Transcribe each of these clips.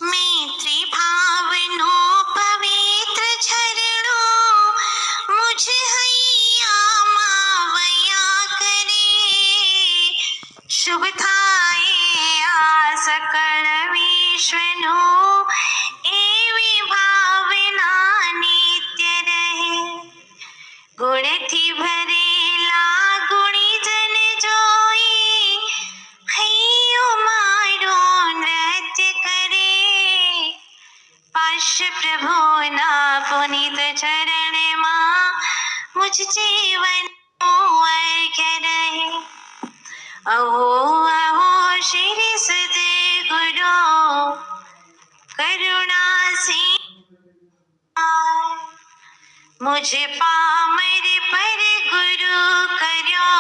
मैत्री भावनो पवित्र झरणो मुझ हैया मावया करे शुभ थाए आ सकल विश्वनो एवी भावना नित्य रहे गुण थी भरेला गुणी जन जोई हैयो मारो नृत्य करे पाश प्रभु ना पुनीत चरण मां मुझ जीवन अर्घ्य रहे अहो अहो श्री सदे गुरु करुणा से मुझे पामर पर गुरु करो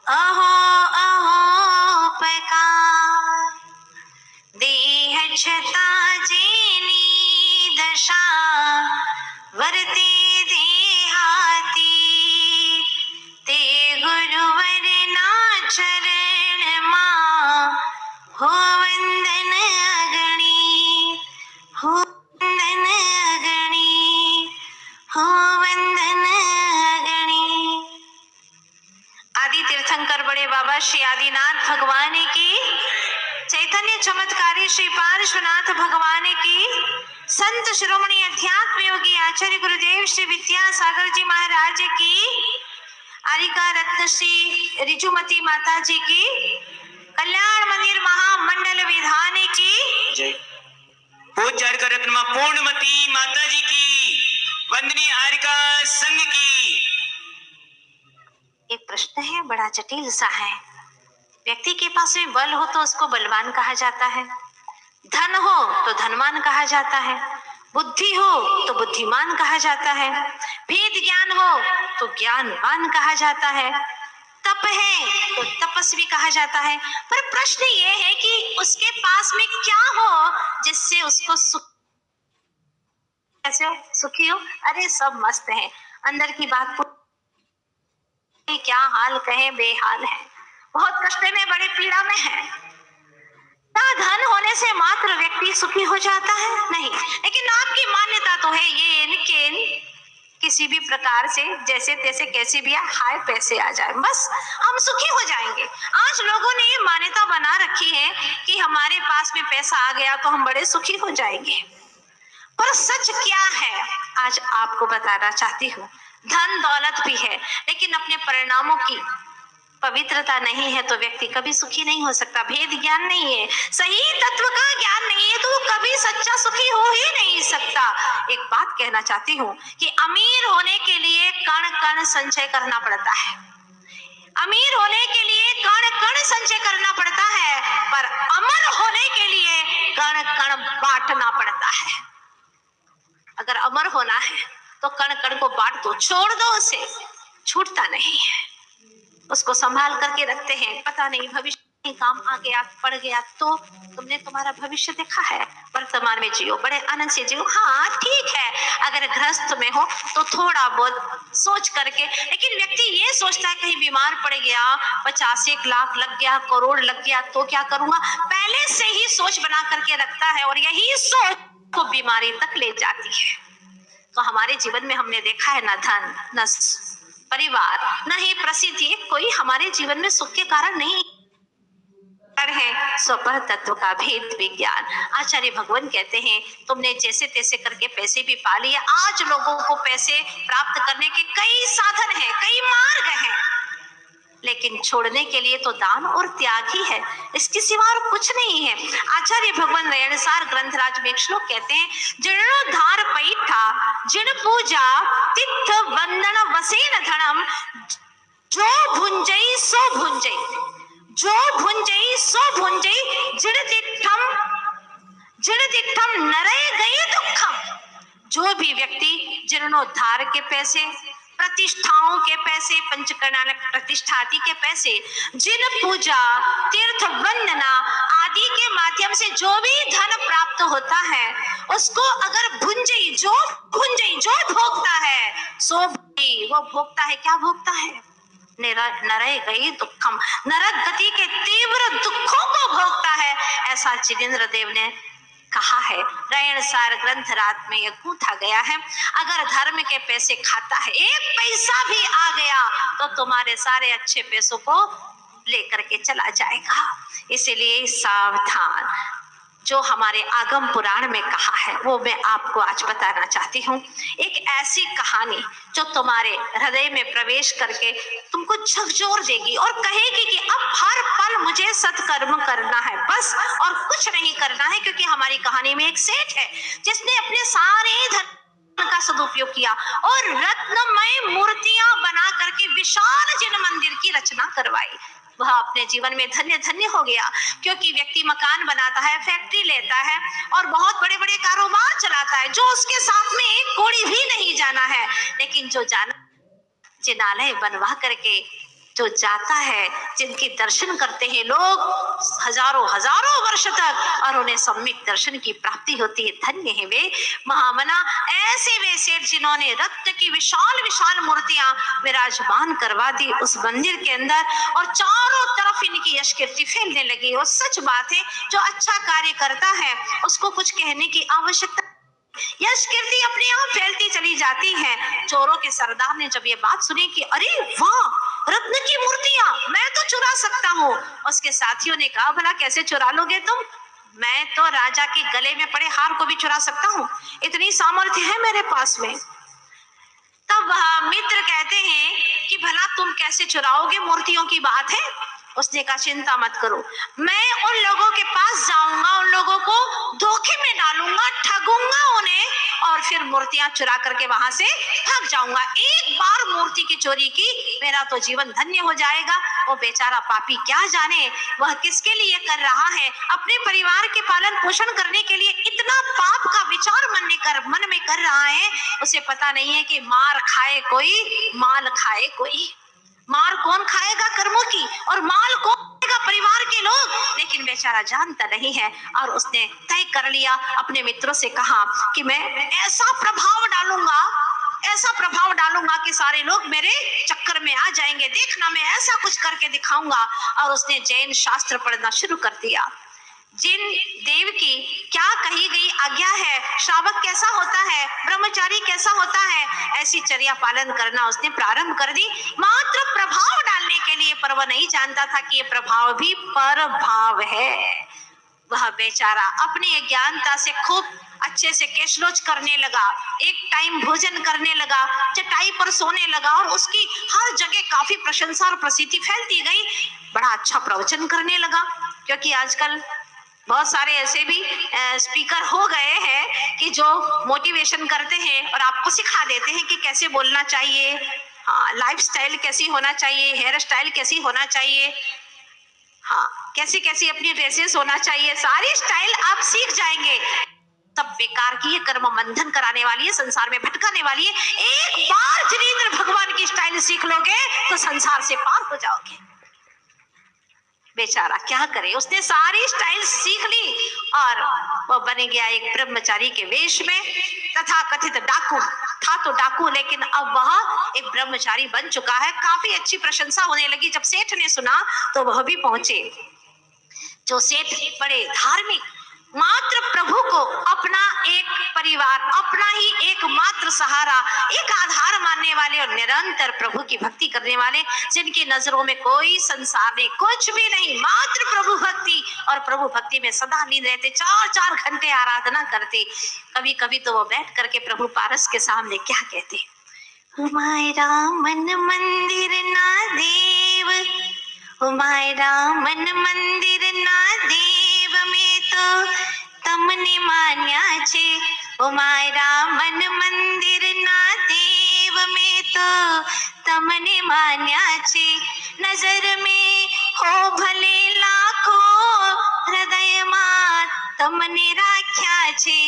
अहो अहो पकार देह छता जेनी दशा वरते देहाती ते गुरुवर ना चरण मां हो वंदन अगणी हो वंदन अगणी हो वंदन अगणी। आदि तीर्थंकर बड़े बाबा श्री आदिनाथ भगवान की, चैतन्य चमत्कारी श्री पार्श्वनाथ भगवान की, संत शिरोमणि अध्यात्म योगी आचार्य गुरुदेव श्री विद्यासागर जी महाराज की, आरिका रत्न श्री रिजुमती माता जी की, कल्याण मंदिर महामंडल विधान की जय। पूज्य आरिका रत्न पूर्णमती माता जी की, वंदनीय आरिका संघ की। एक प्रश्न है, बड़ा जटिल सा है। व्यक्ति के पास में बल हो तो उसको बलवान कहा जाता है, धन हो तो धनवान कहा जाता है, बुद्धि हो तो बुद्धिमान कहा जाता है, वेद ज्ञान हो तो ज्ञानवान कहा जाता है, तप है तो तपस्वी कहा जाता है। पर प्रश्न ये है कि उसके पास में क्या हो जिससे उसको सुख, कैसे हो, सुखी हो? अरे सब मस्त है, अंदर की बात क्या हाल कहे, बेहाल है, बहुत कष्ट में, बड़े पीड़ा में है। क्या धन होने से मात्र व्यक्ति सुखी हो जाता है? नहीं, लेकिन आपकी मान्यता तो है ये इनके किसी भी प्रकार से जैसे तैसे कैसे भी हाय पैसे आ जाए बस हम सुखी हो जाएंगे। आज लोगों ने ये मान्यता बना रखी है कि हमारे पास में पैसा आ गया तो हम बड़े सुखी हो जाएंगे, पर सच क्या है आज आपको बताना चाहती हूँ। धन दौलत भी है लेकिन अपने परिणामों की पवित्रता नहीं है तो व्यक्ति कभी सुखी नहीं हो सकता। भेद ज्ञान नहीं है, सही तत्व का ज्ञान नहीं है तो वो कभी सच्चा सुखी हो ही नहीं सकता। एक बात कहना चाहती हूँ कि अमीर होने के लिए कण कण संचय करना पड़ता है, अमीर होने के लिए कण कण संचय करना पड़ता है, पर अमर होने के लिए कण कण बांटना पड़ता है। अगर अमर होना है तो कण कण को बांट दो, छोड़ दो, उसे छूटता नहीं है, उसको संभाल करके रखते हैं। पता नहीं भविष्य में काम आ गया, पड़ गया तो तुमने तुम्हारा भविष्य देखा है, वर्तमान में जियो, बड़े आनंद से जियो। हाँ ठीक है, अगर गृहस्थ में हो तो थोड़ा बहुत सोच करके, लेकिन व्यक्ति ये सोचता है कहीं बीमार पड़ गया, 50 लाख लग गया, करोड़ लग गया तो क्या करूंगा, पहले से ही सोच बना करके रखता है और यही सोच को बीमारी तक ले जाती है। तो हमारे जीवन में हमने देखा है, ना धन न परिवार न ही प्रसिद्धि कोई हमारे जीवन में सुख के कारण नहीं है। स्वपर तत्व का भेद विज्ञान, आचार्य भगवान कहते हैं तुमने जैसे तैसे करके पैसे भी पा लिए। आज लोगों को पैसे प्राप्त करने के कई साधन हैं, कई मार्ग हैं, लेकिन छोड़ने के लिए तो दान और त्याग ही है, इसके सिवा और कुछ नहीं है। आचार्य भगवान रेणसार ग्रंथराज में एक श्लोक कहते हैं, जीर्णोद्धार पैठा जिन पूजा तिथ वंदन वसेन धनम जो भुंजई सो भुंजई, जो भुंजई सो भुंजई जिण तिठम नरय गए दुखम। जो भी व्यक्ति जीर्णोद्धार के पैसे, प्रतिष्ठाओं के पैसे, पंचकर्णानक प्रतिष्ठाति के पैसे, जिन पूजा तीर्थ वंदना आदि के माध्यम से जो भी धन प्राप्त होता है उसको अगर भुंजई जो भोगता है सो वो भोगता है, क्या भोगता है, नरय गई दुखम, नरक गति के तीव्र दुखों को भोगता है। ऐसा जिनेंद्र देव ने कहा है। रैण सार ग्रंथ रात में यह गूंथा गया है, अगर धर्म के पैसे खाता है, एक पैसा भी आ गया तो तुम्हारे सारे अच्छे पैसों को लेकर के चला जाएगा। इसलिए सावधान। जो हमारे आगम पुराण में कहा है वो मैं आपको आज बताना चाहती हूँ। एक ऐसी कहानी जो तुम्हारे हृदय में प्रवेश करके तुमको झकझोर देगी और कहेगी कि अब हर पल मुझे सत्कर्म करना है बस, और कुछ नहीं करना है। क्योंकि हमारी कहानी में एक सेठ है जिसने अपने सारे धन का सदुपयोग किया और रत्नमय मूर्तियां बना करके विशाल जिन मंदिर की रचना करवाई। वह अपने जीवन में धन्य धन्य हो गया, क्योंकि व्यक्ति मकान बनाता है, फैक्ट्री लेता है और बहुत बड़े बड़े कारोबार चलाता है, जो उसके साथ में एक कौड़ी भी नहीं जाना है। लेकिन जो जाना जिनालय बनवा करके जो जाता है, जिनके दर्शन करते हैं लोग हजारों हजारों वर्ष तक और उन्हें सम्यक दर्शन की प्राप्ति होती है, धन्य है वे महामना। ऐसे वे सेठ जिन्होंने रत्न की विशाल विशाल मूर्तियां विराजमान करवा दी उस मंदिर के अंदर और चारों तरफ इनकी यश कीर्ति फैलने लगी। और सच बात है, जो अच्छा कार्य करता है उसको कुछ कहने की आवश्यकता, यश कीर्ति अपने आप फैलती चली जाती है। चोरों के सरदार ने जब ये बात सुनी कि अरे वाह, रत्न की मूर्तियां मैं तो चुरा सकता हूँ, उसके साथियों ने कहा भला कैसे चुरा लोगे तुम? मैं तो राजा के गले में पड़े हार को भी चुरा सकता हूँ, इतनी सामर्थ्य है मेरे पास में। तब वह मित्र कहते हैं कि भला तुम कैसे चुराओगे, मूर्तियों की बात है। उसने कहा चिंता मत करो, मैं उन लोगों के पास जाऊंगा, उन लोगों को धोखे में डालूंगा, ठगूंगा उन्हें और फिर मूर्तियां चुरा करके वहां से भाग जाऊंगा। एक बार मूर्ति की चोरी की, मेरा तो जीवन धन्य हो जाएगा। वो बेचारा पापी क्या जाने वह किसके लिए कर रहा है, अपने परिवार के पालन पोषण करने के लिए इतना पाप का विचार मन में कर रहा है। उसे पता नहीं है कि मार खाए कोई, माल खाए कोई। मार कौन खाएगा कर्मों की और माल कौन खाएगा परिवार के लोग। लेकिन बेचारा जानता नहीं है और उसने तय कर लिया, अपने मित्रों से कहा कि मैं ऐसा प्रभाव डालूंगा कि सारे लोग मेरे चक्कर में आ जाएंगे, देखना मैं ऐसा कुछ करके दिखाऊंगा। और उसने जैन शास्त्र पढ़ना शुरू कर दिया। जिन देव की क्या कही गई आज्ञा है, श्रावक कैसा होता है, ब्रह्मचारी कैसा होता है, ऐसी चर्या पालन करना उसने प्रारंभ कर दी, मात्र प्रभाव डालने के लिए। पर वह नहीं जानता था कि ये प्रभाव भी परभाव है। वह बेचारा अपनी ज्ञानता से खूब अच्छे से केशलोच करने लगा, एक टाइम भोजन करने लगा, चटाई पर सोने लगा और उसकी हर जगह काफी प्रशंसा और प्रसिद्धि फैलती गई। बड़ा अच्छा प्रवचन करने लगा, क्योंकि आजकल बहुत सारे ऐसे भी स्पीकर हो गए हैं कि जो मोटिवेशन करते हैं और आपको सिखा देते हैं कि कैसे बोलना चाहिए, हाँ, लाइफ स्टाइल कैसी होना चाहिए, हेयर स्टाइल कैसी होना चाहिए, हाँ, कैसी कैसी अपनी ड्रेसेस होना चाहिए, सारी स्टाइल आप सीख जाएंगे। सब बेकार की है, कर्म बंधन कराने वाली है, संसार में भटकाने वाली है। एक बार जिनेंद्र भगवान की स्टाइल सीख लोगे तो संसार से पार हो जाओगे। बेचारा क्या करे, उसने सारी स्टाइल सीख ली और वो बन गया एक ब्रह्मचारी के वेश में, तथा कथित डाकू था तो डाकू, लेकिन अब वह एक ब्रह्मचारी बन चुका है। काफी अच्छी प्रशंसा होने लगी। जब सेठ ने सुना तो वह भी पहुंचे। जो सेठ बड़े धार्मिक, मात्र प्रभु को अपना एक परिवार, अपना ही एक मात्र सहारा, एक आधार मानने वाले और निरंतर प्रभु की भक्ति करने वाले, जिनकी नजरों में कोई संसार नहीं, कुछ भी नहीं, मात्र प्रभु भक्ति, और प्रभु भक्ति में सदा लीन रहते, 4-4 घंटे आराधना करते। कभी कभी तो वो बैठ करके प्रभु पारस के सामने क्या कहते, हमारा मन मंदिर ना देव, हमारा मन मंदिर ना देव में तो तमने मान्या छे, हमारा मन मंदिर ना देव में तो तमने मान्या छे। नजर में हो भले लाखों, हृदय में तमने राख्या छे,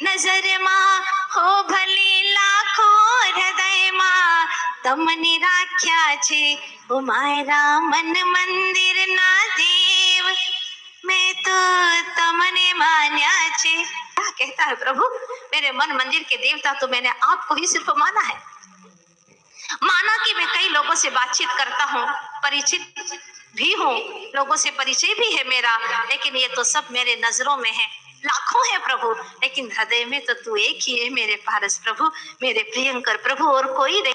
नजर में हो भले लाखों, हृदय में तमने राख्या छे, हमारा मन मंदिर ना देव मैं तो तमने मान्या छे। क्या कहता है प्रभु, मेरे मन मंदिर के देवता तो मैंने आपको ही सिर्फ माना है। माना कि मैं कई लोगों से बातचीत करता हूँ, परिचित भी हूँ, लोगों से परिचय भी है मेरा, लेकिन ये तो सब मेरे नजरों में है, लाखों है प्रभु, लेकिन हृदय में तो तू एक ही है मेरे पारस प्रभु, मेरे प्रियंकर प्रभु, और कोई नहीं।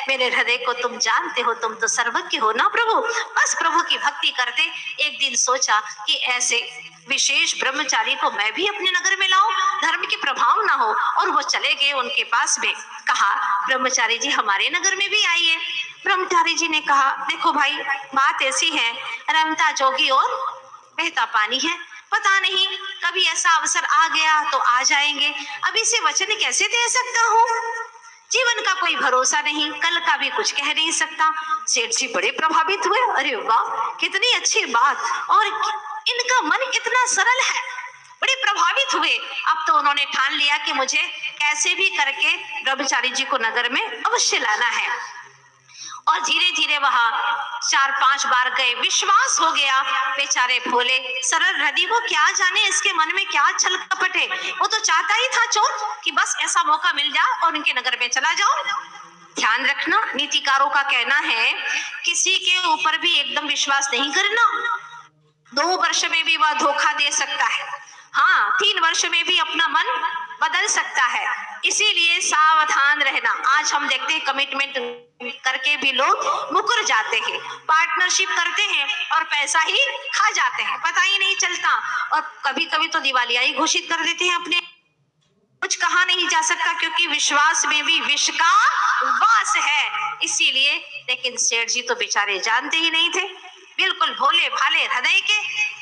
मेरे हृदय को तुम जानते हो, तुम तो सर्वज्ञ हो ना प्रभु। बस प्रभु की भक्ति करते एक दिन सोचा कि ऐसे विशेष ब्रह्मचारी को मैं भी अपने नगर में लाऊं, धर्म के प्रभाव ना हो। और वो चले गए उनके पास में, कहा ब्रह्मचारी जी हमारे नगर में भी आइए। ब्रह्मचारी जी ने कहा देखो भाई, बात ऐसी है, रमता जोगी और बहता पानी है, पता नहीं कभी ऐसा अवसर आ गया तो आ जाएंगे, अभी से वचन कैसे दे सकता हूँ, जीवन का कोई भरोसा नहीं, कल का भी कुछ कह नहीं सकता। सेठ जी बड़े प्रभावित हुए, अरे वाह कितनी अच्छी बात, और इनका मन इतना सरल है, बड़े प्रभावित हुए। अब तो उन्होंने ठान लिया कि मुझे कैसे भी करके ब्रह्मचारी जी को नगर में अवश्य लाना है। और धीरे धीरे वहां 4-5 बार गए, विश्वास हो गया, बेचारे भोले सरल हृदय, वो क्या जाने इसके मन में क्या छल कपट है, वो तो चाहता ही था चोर कि बस ऐसा मौका मिल जाए और उनके नगर में चला जाओ। ध्यान रखना, नीतिकारों का कहना है किसी के ऊपर भी एकदम विश्वास नहीं करना, 2 वर्ष में भी वह धोखा दे सकता है, हाँ 3 वर्ष में भी अपना मन बदल सकता है, इसीलिए सावधान रहना। आज हम देखते हैं कमिटमेंट करके भी लोग मुकर जाते हैं, पार्टनरशिप करते हैं और पैसा ही खा जाते हैं, पता ही नहीं चलता, और कभी कभी तो दिवालिया ही घोषित कर देते हैं अपने। कुछ कहा नहीं जा सकता क्योंकि विश्वास में भी विष का वास है, इसीलिए। लेकिन सेठ जी तो बेचारे जानते ही नहीं थे, बिल्कुल भोले भाले हृदय के,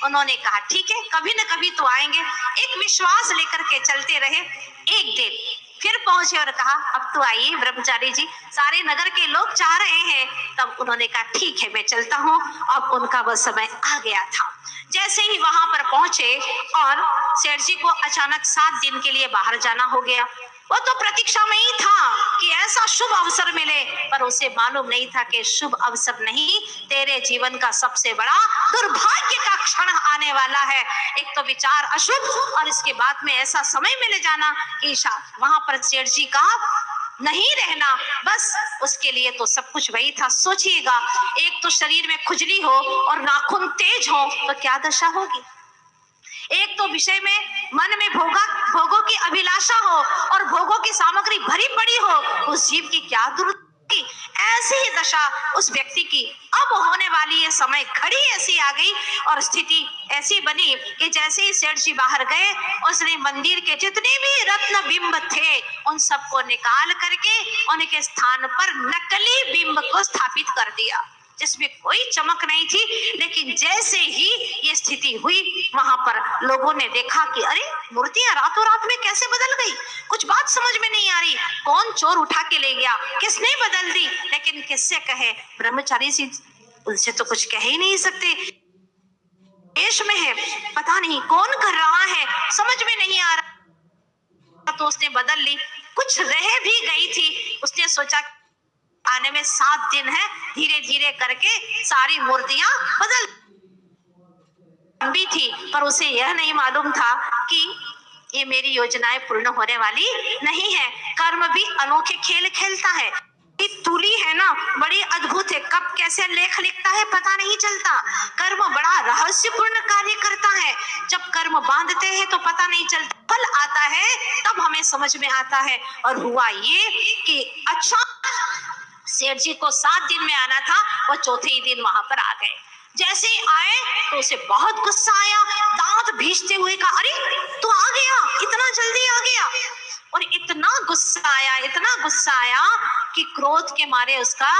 उन्होंने कहा ठीक है कभी न कभी तो आएंगे, एक विश्वास लेकर के चलते रहे। एक दिन फिर पहुंचे और कहा अब तो आइए ब्रह्मचारी जी, सारे नगर के लोग चाह रहे हैं। तब उन्होंने कहा ठीक है मैं चलता हूँ। अब उनका वह समय आ गया था। जैसे ही वहां पर पहुंचे और सेठ जी को अचानक 7 दिन के लिए बाहर जाना हो गया, वो तो प्रतीक्षा में ही था कि ऐसा शुभ अवसर मिले, पर उसे मालूम नहीं था कि शुभ अवसर नहीं, तेरे जीवन का सबसे बड़ा दुर्भाग्य का क्षण आने वाला है। एक तो विचार अशुभ और इसके बाद में ऐसा समय मिले जाना कि वहां पर सेठ जी का नहीं रहना, बस उसके लिए तो सब कुछ वही था। सोचिएगा, एक तो शरीर में खुजली हो और नाखून तेज हो तो क्या दशा होगी, एक तो विषय में मन में भोगों की अभिलाषा हो और भोगों की सामग्री भरी पड़ी हो, उस जीव की क्या दुर्गति। ऐसी ही दशा उस व्यक्ति की अब होने वाली है। समय घड़ी ऐसी आ गई और स्थिति ऐसी बनी कि जैसे ही सेठ जी बाहर गए, उसने मंदिर के जितने भी रत्न बिंब थे उन सबको निकाल करके उनके स्थान पर नकली बिंब को स्थापित कर दिया, जिसमें कोई चमक नहीं थी। लेकिन जैसे ही ये स्थिति हुई, वहां पर लोगों ने देखा कि अरे मूर्तियां रातों रात में कैसे बदल गई, कुछ बात समझ में नहीं आ रही, कौन चोर उठा के ले गया, किसने बदल दी। लेकिन किससे कहे, ब्रह्मचारी जी उनसे तो कुछ कह ही नहीं सकते, देश में है, पता नहीं कौन कर रहा है, समझ में नहीं आ रहा। तो उसने बदल ली, कुछ रह भी गई थी, उसने सोचा आने में 7 दिन है, धीरे धीरे करके सारी मूर्तियां बदल भी थी, पर उसे यह नहीं मालूम था कि ये मेरी योजनाएं पूर्ण होने वाली नहीं है। कर्म भी अनोखे खेल खेलता है, तुली है ना बड़ी अद्भुत है, कब कैसे लेख लिखता है पता नहीं चलता। कर्म बड़ा रहस्यपूर्ण कार्य करता है, जब कर्म बांधते हैं तो पता नहीं चलता, फल आता है तब हमें समझ में आता है। और हुआ ये कि अच्छा सेठ जी को 7 दिन में आना था, वो चौथे ही दिन वहां पर आ गए। जैसे आए तो उसे बहुत गुस्सा आया, दांत भींचते हुए कहा अरे तू आ गया, इतना जल्दी आ गया। और इतना गुस्सा आया कि क्रोध के मारे उसका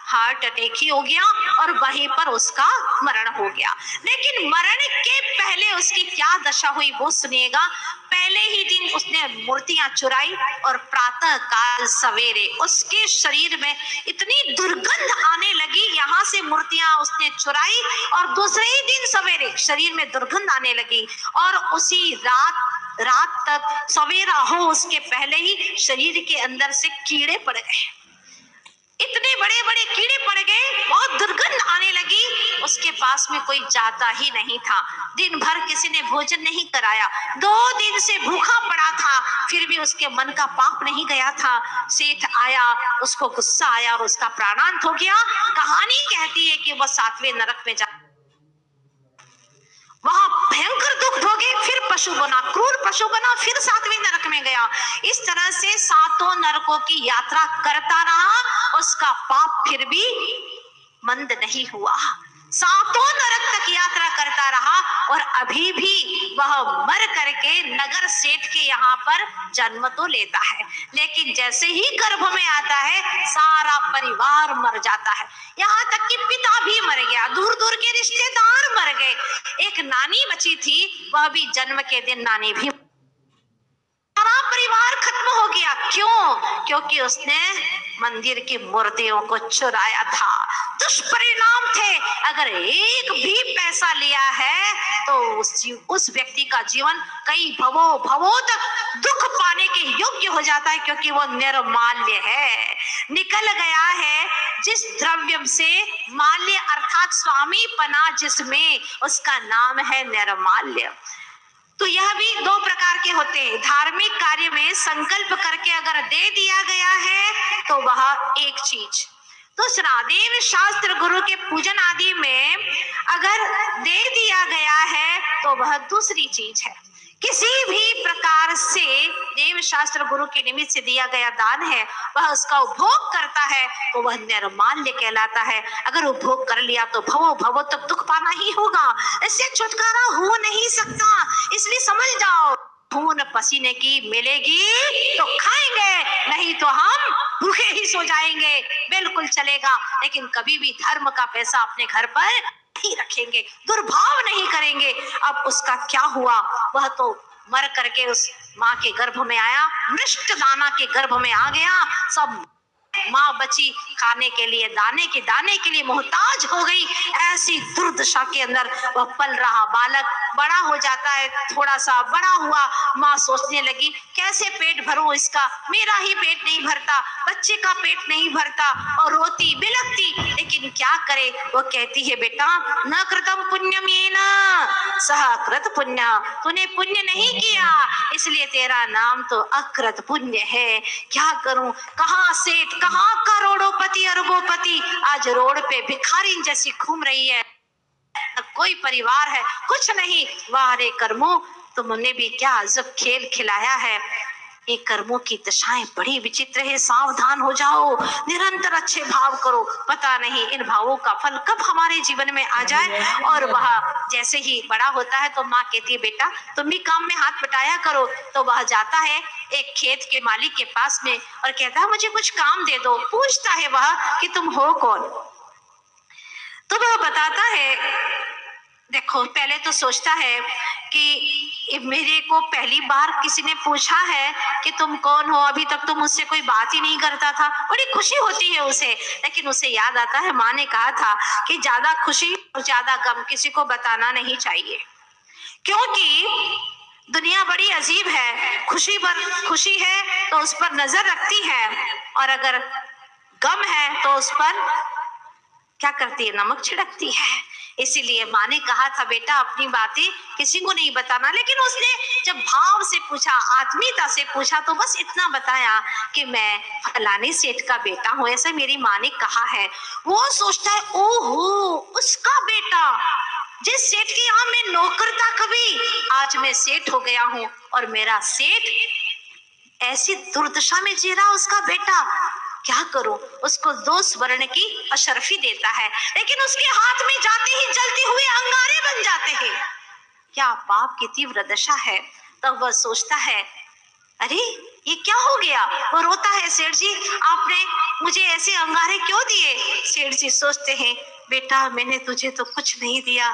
हार्ट अटैक ही हो गया और वहीं पर उसका मरण हो गया। लेकिन मरण के पहले उसकी क्या दशा हुई वो सुनिएगा। पहले ही दिन उसने मूर्तियां चुराई और प्रातः काल सवेरे उसके शरीर में इतनी दुर्गंध आने लगी, यहाँ से मूर्तियां उसने चुराई और दूसरे ही दिन सवेरे शरीर में दुर्गंध आने लगी। और उसी रात तक सवेरा हो उसके पहले ही शरीर के अंदर से कीड़े पड़ गए, इतने बड़े बड़े कीड़े पड़ गए, बहुत दुर्गंध आने लगी। उसके पास में कोई जाता ही नहीं था, दिन भर किसी ने भोजन नहीं कराया, 2 दिन से भूखा पड़ा था, फिर भी उसके मन का पाप नहीं गया था। सेठ आया, उसको गुस्सा आया और उसका प्राणांत हो गया। कहानी कहती है कि वह 7वें नरक में जा भयंकर दुख भोगे, फिर पशु बना, क्रूर पशु बना, फिर 7वें नरक में गया। इस तरह से 7 नरकों की यात्रा करता रहा, उसका पाप फिर भी मंद नहीं हुआ। 7 नरक तक यात्रा करता रहा और अभी भी वह मर करके नगर सेठ के यहाँ पर जन्म तो लेता है, लेकिन जैसे ही गर्भ में आता है सारा परिवार मर जाता है। यहाँ तक कि पिता भी मर गया, दूर दूर के रिश्तेदार मर गए। एक नानी बची थी, वह भी जन्म के दिन नानी भी, सारा परिवार खत्म हो गया। क्यों? क्योंकि उसने मंदिर की मूर्तियों को चुराया था। दुष्परिणाम थे। अगर एक भी पैसा लिया है तो उस व्यक्ति का जीवन कई भवों तक दुख पाने के योग्य हो जाता है, क्योंकि वो निर्माल्य है, निकल गया है जिस द्रव्य से माल्य अर्थात स्वामी पना जिसमें, उसका नाम है निर्माल्य। तो यह भी 2 प्रकार के होते हैं। धार्मिक कार्य में संकल्प करके अगर दे दिया गया है तो वह एक चीज, दूसरा देव शास्त्र गुरु के पूजन आदि में अगर दे दिया गया है तो वह दूसरी चीज है। किसी भी प्रकार से देव शास्त्र गुरु के निमित्त से दिया गया दान है, वह उसका उपभोग करता है तो वह निर्माल्य कहलाता है। अगर उपभोग कर लिया तो भवों तक दुख पाना ही होगा, इससे छुटकारा हो नहीं सकता। इसलिए समझ जाओ, खून पसीने की मिलेगी तो खाएंगे, नहीं तो हम भूखे ही सो जाएंगे, बिल्कुल चलेगा। लेकिन कभी भी धर्म का पैसा अपने घर पर ही रखेंगे, दुर्भाव नहीं करेंगे। अब उसका क्या हुआ? वह तो मर करके उस माँ के गर्भ में आया, मृष्ट दाना के गर्भ में आ गया। सब माँ बची खाने के लिए, दाने के लिए मोहताज हो गई। ऐसी दुर्दशा के अंदर वह पल रहा। बालक बड़ा हो जाता है, थोड़ा सा बड़ा हुआ, माँ सोचने लगी कैसे पेट भरूं इसका, मेरा ही पेट नहीं भरता, बच्चे का पेट नहीं भरता, और रोती बिलखती। लेकिन क्या करे, वो कहती है बेटा न कृतम पुण्यम येन सह कृत पुण्य, तूने पुण्य नहीं किया इसलिए तेरा नाम तो अकृत पुण्य है। क्या करूं, कहाँ सेठ, कहाँ करोड़ोपति अरबोपति, आज रोड पे भिखारी जैसी घूम रही है, कोई परिवार है, कुछ नहीं। वाह रे कर्मों, तुमने भी क्या अजब खेल खिलाया है। ये कर्मों की दशाएं बड़ी विचित्र है, सावधान हो जाओ, निरंतर अच्छे भाव करो, पता नहीं इन भावों का फल कब हमारे जीवन में आ जाए। और वह जैसे ही बड़ा होता है तो माँ कहती है बेटा तुम भी काम में हाथ बटाया करो। तो वह जाता है एक खेत के मालिक के पास में और कहता है मुझे कुछ काम दे दो। पूछता है वह कि तुम हो कौन? तो वह बताता है, देखो पहले तो सोचता है कि मेरे को पहली बार किसी ने पूछा है कि तुम कौन हो, अभी तक तो मुझसे कोई बात ही नहीं करता था। बड़ी खुशी होती है उसे, लेकिन उसे याद आता है माँ ने कहा था कि ज्यादा खुशी और ज्यादा गम किसी को बताना नहीं चाहिए, क्योंकि दुनिया बड़ी अजीब है। खुशी पर खुशी है तो उस पर नजर रखती है, और अगर गम है तो उस पर क्या करती है, नमक छिड़कती है। इसीलिए माँ ने कहा था बेटा अपनी बातें किसी को नहीं बताना। लेकिन उसने जब भाव से पूछा, आत्मीयता से पूछा, तो बस इतना बताया कि मैं फलाने सेठ का बेटा हूँ, ऐसा मेरी माँ ने कहा है। वो सोचता है ओहो उसका बेटा, जिस सेठ के यहाँ मैं नौकर था कभी, आज मैं सेठ हो गया हूँ, और मेरा सेठ ऐसी दुर्दशा में जी रहा उसका बेटा, क्या करूं। उसको 2 स्वर्ण की अशर्फी देता है, लेकिन उसके हाथ में जाते ही जलते हुए अंगारे बन जाते हैं। क्या पाप की तीव्र दशा है। तब वह सोचता है अरे ये क्या हो गया। वो रोता है, सेठ जी आपने मुझे ऐसे अंगारे क्यों दिए। सेठ जी सोचते हैं बेटा मैंने तुझे तो कुछ नहीं दिया,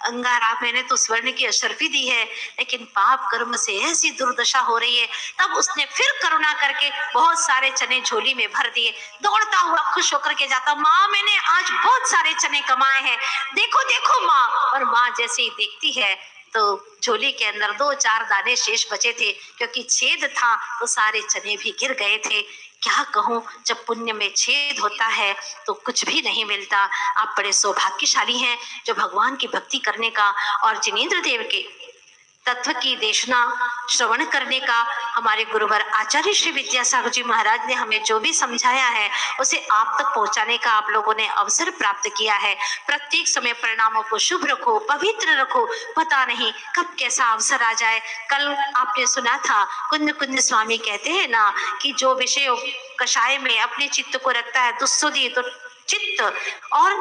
अंगारा मैंने तो स्वर्ण की अशर्फी दी है, लेकिन पाप कर्म से ऐसी दुर्दशा हो रही है। तब उसने फिर करुणा करके बहुत सारे चने झोली में भर दिए। दौड़ता हुआ खुश होकर के जाता, माँ मैंने आज बहुत सारे चने कमाए हैं, देखो देखो माँ। और माँ जैसे ही देखती है तो झोली के अंदर 2-4 दाने शेष बचे थे, क्योंकि छेद था तो सारे चने भी गिर गए थे। क्या कहूँ, जब पुण्य में छेद होता है तो कुछ भी नहीं मिलता। आप बड़े सौभाग्यशाली हैं जो भगवान की भक्ति करने का और जिनेंद्र देव के तत्व की देशना श्रवण करने का हमारे गुरुवर आचार्य श्री विद्यासागर जी महाराज ने हमें जो भी समझाया है उसे आप तक पहुंचाने का आप लोगों ने अवसर प्राप्त किया है। प्रत्येक समय परिणामों को शुभ रखो, पवित्र रखो, पता नहीं कब कैसा अवसर आ जाए। कल आपने सुना था कुंद कुंद स्वामी कहते हैं ना कि जो विषय कषाय में अपने चित्त को रखता है दुस्सुधि तो चित्त, और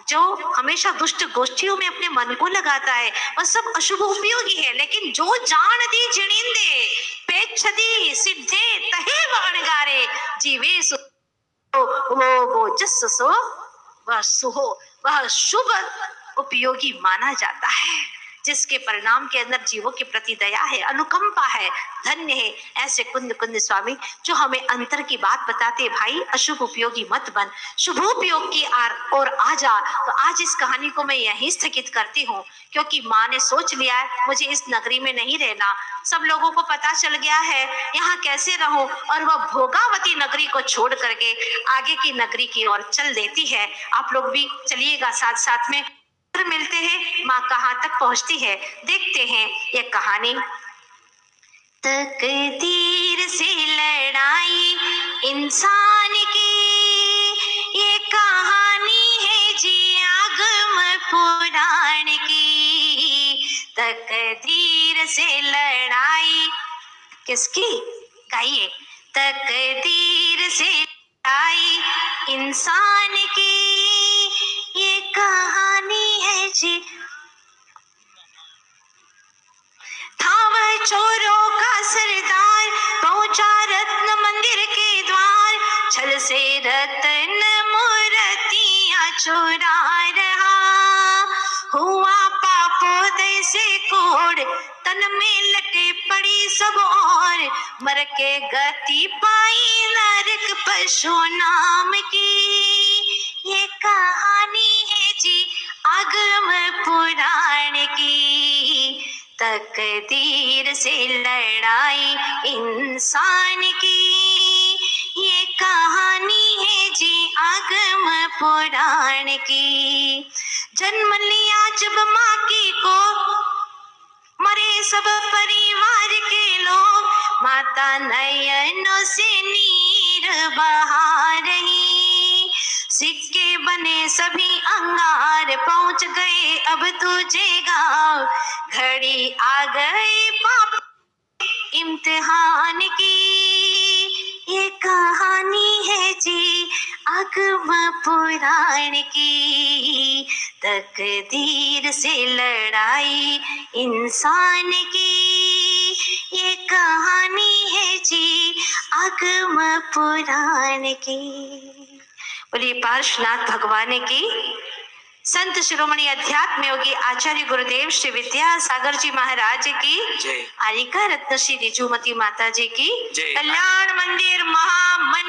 जो हमेशा दुष्ट गोष्ठियों में अपने मन को लगाता है वह सब अशुभ उपयोगी है। लेकिन जो जान दी जिणिंदे पेच्छदी सिद्धे तहे वणगारे जीवे सो वो जस सो वह सुहो, वह शुभ उपयोगी माना जाता है। जिसके परिणाम के अंदर जीवों के प्रति दया है, अनुकंपा है, धन्य है ऐसे कुंद कुंद स्वामी जो हमें अंतर की बात बताते हैं। भाई अशुभ उपयोगी मत बन, शुभोपयोग की ओर आ जा। तो आज इस कहानी को मैं यहीं स्थगित करती हूँ, क्योंकि माँ ने सोच लिया है मुझे इस नगरी में नहीं रहना। सब लोगों को पता चल गया है यहाँ कैसे रहूं, और वह भोगावती नगरी को छोड़ करके आगे की नगरी की ओर चल देती है। आप लोग भी चलिएगा साथ साथ में, मिलते हैं माँ कहाँ तक पहुंचती है, देखते हैं ये कहानी। तकदीर से लड़ाई इंसान की, ये कहानी है जी आगम पुराण की। तकदीर से लड़ाई किसकी, गाइए। तकदीर से लड़ाई इंसान की, ये कहानी है जी। था वह चोरों का सरदार, पहुंचा रत्न मंदिर के द्वार, छल से रत्न मूर्तियां चुरा रहा। हुआ पापोदय से कोड़, तन में लटे पड़ी सब और, मर के गति पाई नरक पशु नाम की। ये कहानी है जी आगम पुराण की। तकदीर से लड़ाई इंसान की, ये कहानी है जी आगम पुराण की। जन्म लिया जब माँ की को, मरे सब परिवार के लोग, माता नयनों से नीर बहा रही। सिक्के बने सभी अंगार, पहुंच गए अब तुझे गाँव, घड़ी आ गई पाप इम्तिहान की। ये कहानी है जी आगम पुराण की। तकदीर से लड़ाई इंसान की, ये कहानी है जी आगम पुराण की। बोलिए पार्श्वनाथ भगवान की। संत शिरोमणि अध्यात्म योगी आचार्य गुरुदेव श्री विद्यासागर जी महाराज की, आलिका रत्न श्री रिजुमती माता जी की, कल्याण मंदिर महामंडल